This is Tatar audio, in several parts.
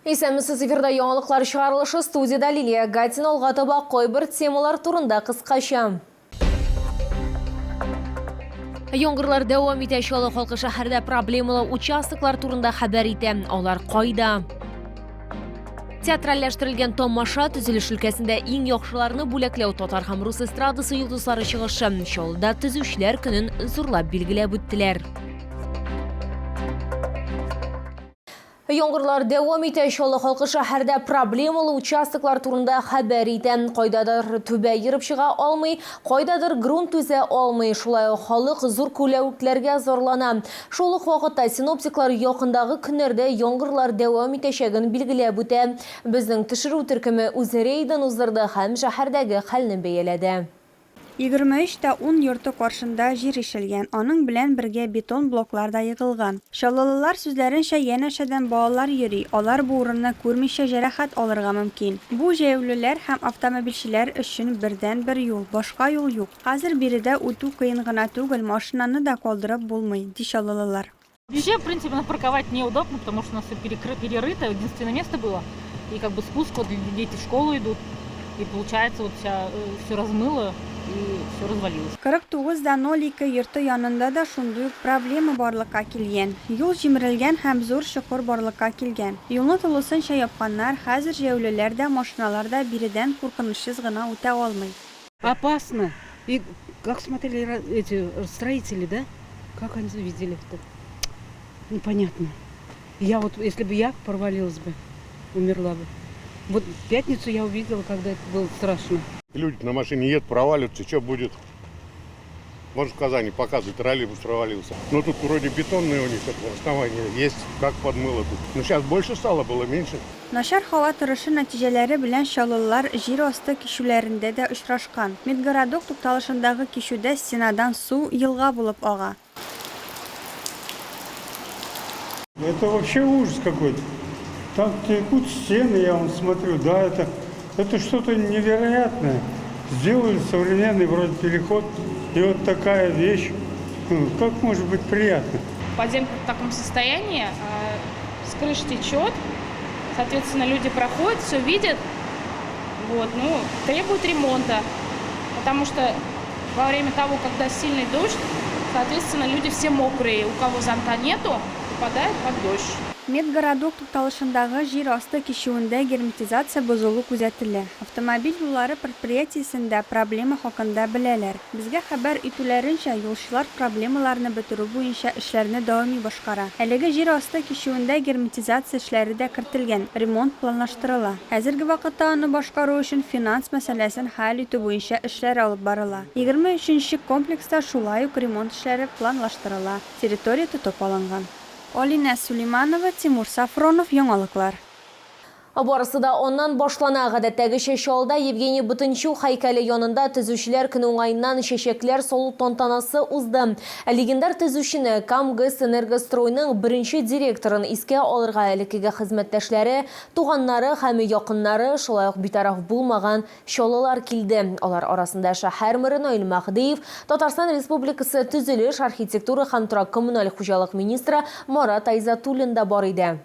Исәмісіз эфирда яңалыклар шығарылышы студияда Лилия Гатин алғатыба қойбір темалар турында қысқаша. Яңгырлар дәвам итә Чаллы халкы шәһәрдә проблемалы участоклар турында хәбәр итә. Алар кайда? Театральләштерелгән тамаша төзелеш өлкәсендә иң яхшыларны бүләкләү татар һәм рус эстрадасы йолдызлары чыгышы. Чаллыда төзүчеләр көнен зурлап билгеләп үттеләр. Яңгырлар дәвам итә Чаллы халкы шәһәрдә проблемалы участоклар турында хәбәр итә. Кайдадыр түбә йырып чыга алмый, кайдадыр грунт түзә алмый. Шулай халык зур күләвекләргә зарлана. Шул ук вакытта синоптиклар якындагы көннәрдә яңгырлар дәвам итәчәген билгеләп үтә. Безнең төшерү төркеме үз рейдын уздырды һәм шәһәрдәге хәлне бәяләде. 23:10 йорты каршында җир ишелгән, аның белән бергә бетон блоклар да егылган. Чаллылылар сүзләренчә янәшәдән балалар йөри, алар бу урынны күрмичә җәрәхәт алырга мөмкин. Бу җәяүлеләр һәм автомобильчеләр өчен бердән-бер юл, башка юл юк. Хәзер биредә үтү кыен гына түгел, машинаны да калдырып булмый, ди чаллылылар. Везде, в принципе, парковать неудобно, потому что у нас все перерыто, единственное место было. И как бы спуск, вот дети в школу идут, и получается вот все размыло. И все развалилось. 49:02 йорты янында да шундый проблема барлыкка килгән. Юл җимерелгән һәм зур чокыр барлыкка килгән. Юлны тулысынча япканнар, хәзер җәяүлеләр дә, машиналар да биредән куркынычсыз гына үтә алмый. Опасно. И как смотрели эти строители, да? Как они видели это? Непонятно. Я вот, если бы я провалилась бы, умерла бы. Вот в пятницу я увидела, когда это было страшно. Люди на машине едут, проваливаются, что будет? Может, в Казани показывают, троллейбус провалился. Но тут вроде бетонные у них основания есть, как подмыло тут. Но сейчас больше стало, было меньше. Начар һава торышы нәтиҗәләре белән чаллылар җир асты кишүләрендә дә очрашкан. Медгородок тукталышындагы кишүдә стенадан су елга булып ага. Это вообще ужас какой-то. Там текут стены, я вам смотрю, да, это что-то невероятное. Сделали современный вроде переход, и вот такая вещь. Как может быть приятно? Подземка в таком состоянии, с крыши течет, соответственно, люди проходят, все видят, вот, требует ремонта, потому что во время того, когда сильный дождь, соответственно, люди все мокрые, у кого зонта нету, попадают под дождь. Медгородок тукталышындагы җир асты кишүендә герметизация бозулу күзәтелә. Автомобиль юллары предприятиесендә проблема хакында беләләр. Безгә хәбәр итүләренчә, юлчылар проблемаларны бетерү буенча эшләрне дәвамый башкара. Әлеге җир асты кишүендә герметизация эшләре дә кертелгән, ремонт планлаштырыла. Хәзерге вакытта аны башкару өчен финанс мәсьәләсен хәл итү буенча эшләр алып барыла. 23нче комплекста шулай ук ремонт эшләре планлаштырыла. Территория тотып алынган. Олина Сулейманова, Тимур Сафронов, яңалыклар. Барысы да оннан башлана. Гадәттәге Чаллыда Евгений Бутынчук һәйкәле янында төзүчеләр көне уңаеннан чәчәкләр салу тантанасы узды. Легендар төзүчене КамГЭС Энергостройның беренче директорын искә алырга элеккеге хезмәттәшләре, туганнары һәм якыннары, шулай ук битараф булмаган чаллылар килде. Алар арасында шәһәр мэры Наил Махдиев, Татарстан Республикасы төзелеш, архитектура һәм торак коммуналь хуҗалык министры Марат Айзатуллин да бар иде.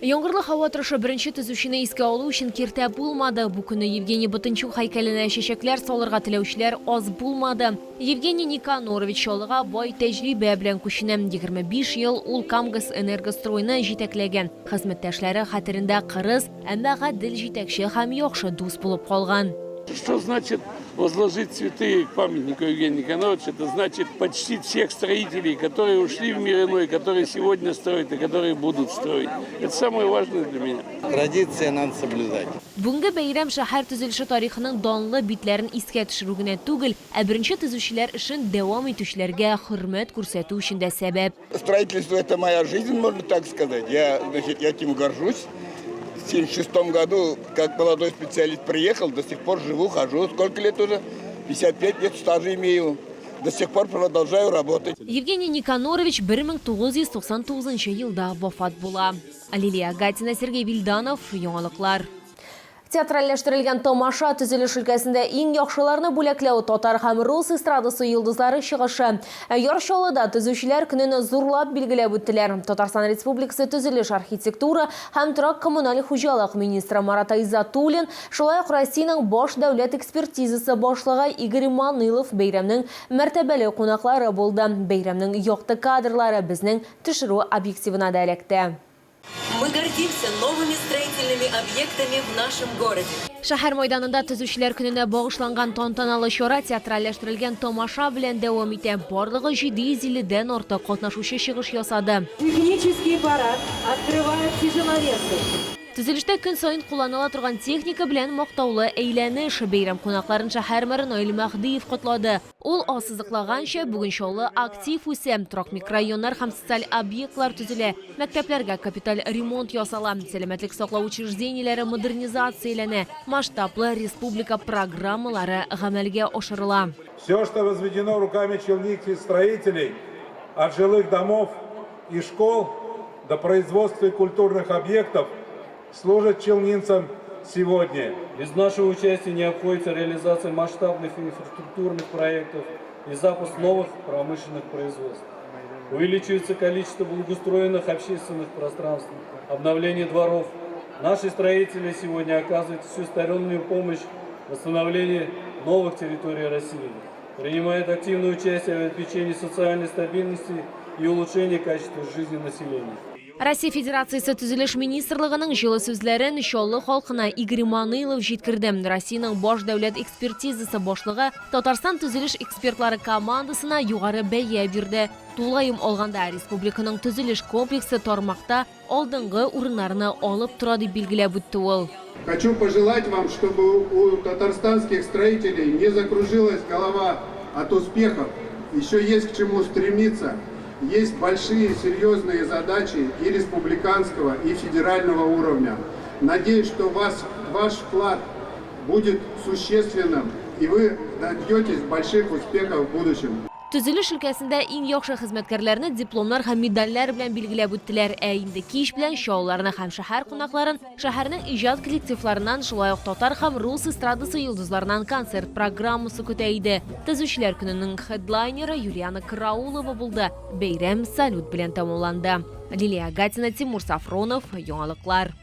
Яңгырлы һава торышы беренче төзүчене искә алу өчен киртә булмады. Бу көнне Евгений Бутынчук һәйкәленә чәчәкләр салырга теләүчеләр аз булмады. Евгений Никанорович Чаллыга бай тәҗрибә белән күченә. 25 ел ул КамГЭС Энергостройны җитәкләгән. Хезмәттәшләре хәтерендә кырыс, әмма гадел җитәкче һәм яхшы дус булып калган. Что значит возложить цветы к памятнику Евгения Никоноровича? Это значит почтить всех строителей, которые ушли в мир иной, которые сегодня строят и которые будут строить. Это самое важное для меня. Традиция надо соблюдать. Бүгенге бәйрәм шәһәр төзелеше тарихының данлы битләрен искә төшерү генә түгел, ә беренче төзүчеләр эшен дәвам итүчеләргә хөрмәт күрсәтү өчен дә сәбәп. Строительство – это моя жизнь, можно так сказать. Я этим горжусь. В 1976 году, как молодой специалист, приехал, до сих пор живу, хожу. Сколько лет уже? 55 лет стажа имею. До сих пор продолжаю работать. Евгений Никанорович 1999 елда вафат була. Лилия Гатина, Сергей Вильданов, яңалыклар. Театральләштерелгән тамаша төзелеш өлкәсендә иң яхшыларны бүләкләү татар һәм рус эстрадасы йолдызлары чыгышы. Яршалыда төзүчеләр көнен зурлап билгеләп үттеләр. Татарстан Республикасы төзелеш архитектура һәм торак коммуналь хуҗалык министры Марат Айзатуллин, шулай ук Россиянең баш дәүләт экспертизасы башлыгы Игорь Манылов бәйрәмнең мәртәбәле кунаклары булды. Бәйрәмнең якты кадрлары безнең төшерү объективына да эләкте. Мы гордимся новыми строительными объектами в нашем городе. Шәһәр мәйданында төзүчеләр көненә багышланган тантаналы чара театральләштерелгән тамаша белән дәвам итә. Барлыгы 750-дән артык катнашучы чыгыш ясады. Технический парад открывает тяжеловесы. Төзелештә көн сайын кулланыла торган техника белән мактаулы әйләнеш. Бәйрәм кунакларын шәһәр мэры Наил Мәхдиев котлады. Ул ассызыклаганча бүген чаллы актив үсә. Торак микрорайоннар һәм социаль объектлар төзелә. Мәктәпләргә капиталь ремонт ясала. Сәламәтлек саклау учреждениеләре модернизацияләнә. Масштаблы республика программалары гамәлгә ашырыла. Все, что возведено руками челнинских строителей, от жилых домов и школ до производства культурных объектов, служат челнинцам сегодня. Без нашего участия не обходится реализация масштабных инфраструктурных проектов и запуск новых промышленных производств. Увеличивается количество благоустроенных общественных пространств, обновление дворов. Наши строители сегодня оказывают всестороннюю помощь в восстановлении новых территорий России, принимают активное участие в обеспечении социальной стабильности и улучшении качества жизни населения. Россия Федерациясы төзелеш министрлыгының җылы сүзләрен чаллы халкына Игорь Манылов җиткерде. Россиянең баш дәүләт экспертизасы башлыгы Татарстан төзелеш экспертлары командасына югары бәя бирде. Тулайым алганда республиканың төзелеш комплексы тармакта алдынгы урыннарны алып тора дип билгеләп үтте ул. Хочу пожелать вам, чтобы у татарстанских строителей не закружилась голова от успехов. Еще есть к чему стремиться. Есть большие серьезные задачи и республиканского, и федерального уровня. Надеюсь, что ваш вклад будет существенным, и вы добьетесь больших успехов в будущем. Төзелеш өлкәсендә иң яхшы хезмәткәрләрне дипломнар һәм медальләр белән билгеләп үттеләр. Инде кич белән шоуларны һәм шәһәр кунакларын шәһәрнең иҗат коллективларыннан, шулай ук татар һәм рус эстрадасы йолдызларынан концерт программасы көтә иде. Төзүчеләр көненең хедлайнеры Юлиана Караулова булды. Бәйрәм салют белән тәмамланды. Лилия Гатина, Тимур Сафронов, Яңалыклар.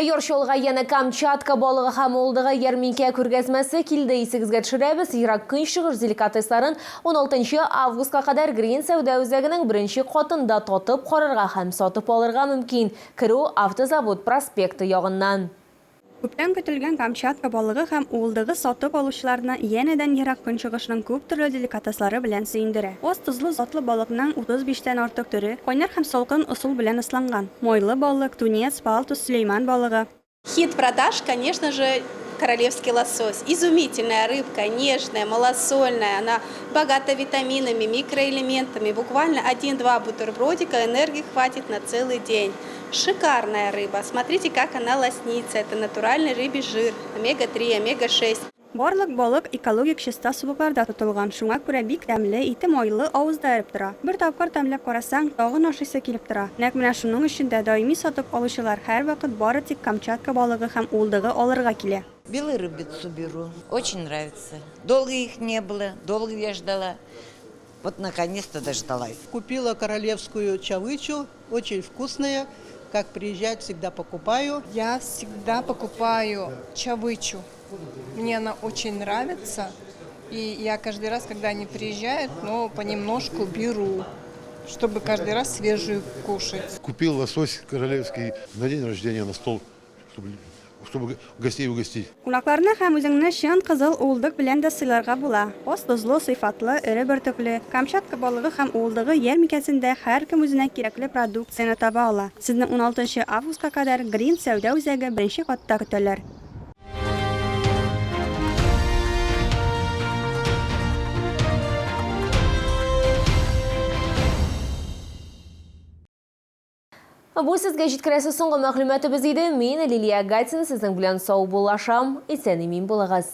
Яршалыга яна Камчатка балыгы һәм улдыгы ярминкә күргәзмәсе килде. Исегезгә төшерәбез. Ирак көн чыгыш деликатесларын 16 августка кадәр Грин сәүдә үзәгенең 1нче катында татып карарга һәм сатып алырга мөмкин. Киру автозавод проспекты ягыннан. Күптән көтелгән Камчатка балыгы һәм улдыгы сатып алучыларны янәдән ерак көнчыгышның күп төрле деликатеслары белән сөендерә. Оз тозлы затлы балыкның 35тән артык төре, кайнар һәм салкын ысул белән ысланган. Мойлы балык, тунец, палтус, Сулейман балыгы. Хит продаж, конечно же, королевский лосось. Изумительная рыбка, нежная, малосольная. Она богата витаминами, микроэлементами. Буквально 1-2 бутербродика энергии хватит на целый день. Шикарная рыба. Смотрите, как она лоснится. Это натуральный рыбий жир. Омега-3, омега-6. Барлык балык экологик чиста сулыкларда тотылган. Шуңа күрә бик тәмле, ите майлы, авызда эреп тора. Бер тапкыр тәмләп карасаң, тагын ашыйсы килеп тора. Нәкъ менә шуның өчен дә даими сатып алучылар һәрвакыт бары тик Камчатка балыгы һәм улдыгы алырга килә. Белую рыбицу беру. Очень нравится. Долго их не было, долго я ждала. Вот наконец-то дождалась. Купила королевскую чавычу, очень вкусная. Как приезжать, всегда покупаю. Я всегда покупаю чавычу. Мне она очень нравится. И я каждый раз, когда они приезжают, понемножку беру, чтобы каждый раз свежую кушать. Купил лосось королевский на день рождения на стол, чтобы гостей угостить. Кунакларны һәм үзеңне чын кызыл улдык белән дә сыйларга була. Оз тозлы, сыйфатлы, эре бөртекле. Камчатка балыгы һәм улдыгы ярминкәсендә һәркем үзенә кирәкле продукцияны таба ала. Сезне 16 августка кадәр Грин сәүдә үзәге 1нче катта көтәләр. Бу сезгә җиткерәсе соңгы мәгълүматыбыз иде. Мин Лилия Гатина, сезнең белән сау булашам. Исән-имин булыгыз.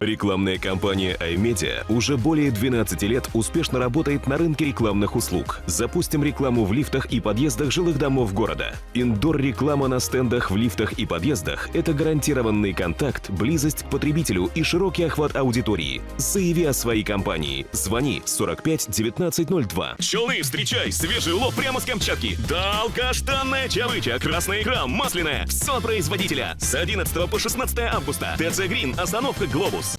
Рекламная компания iMedia уже более 12 лет успешно работает на рынке рекламных услуг. Запустим рекламу в лифтах и подъездах жилых домов города. Индор-реклама на стендах в лифтах и подъездах – это гарантированный контакт, близость к потребителю и широкий охват аудитории. Заяви о своей компании. Звони 45 1902. Челны, встречай! Свежий улов прямо с Камчатки. Долгожданная чавыча, красная икра, масляная. Все от производителя. С 11 по 16 августа. ТЦ Грин, остановка Глобус.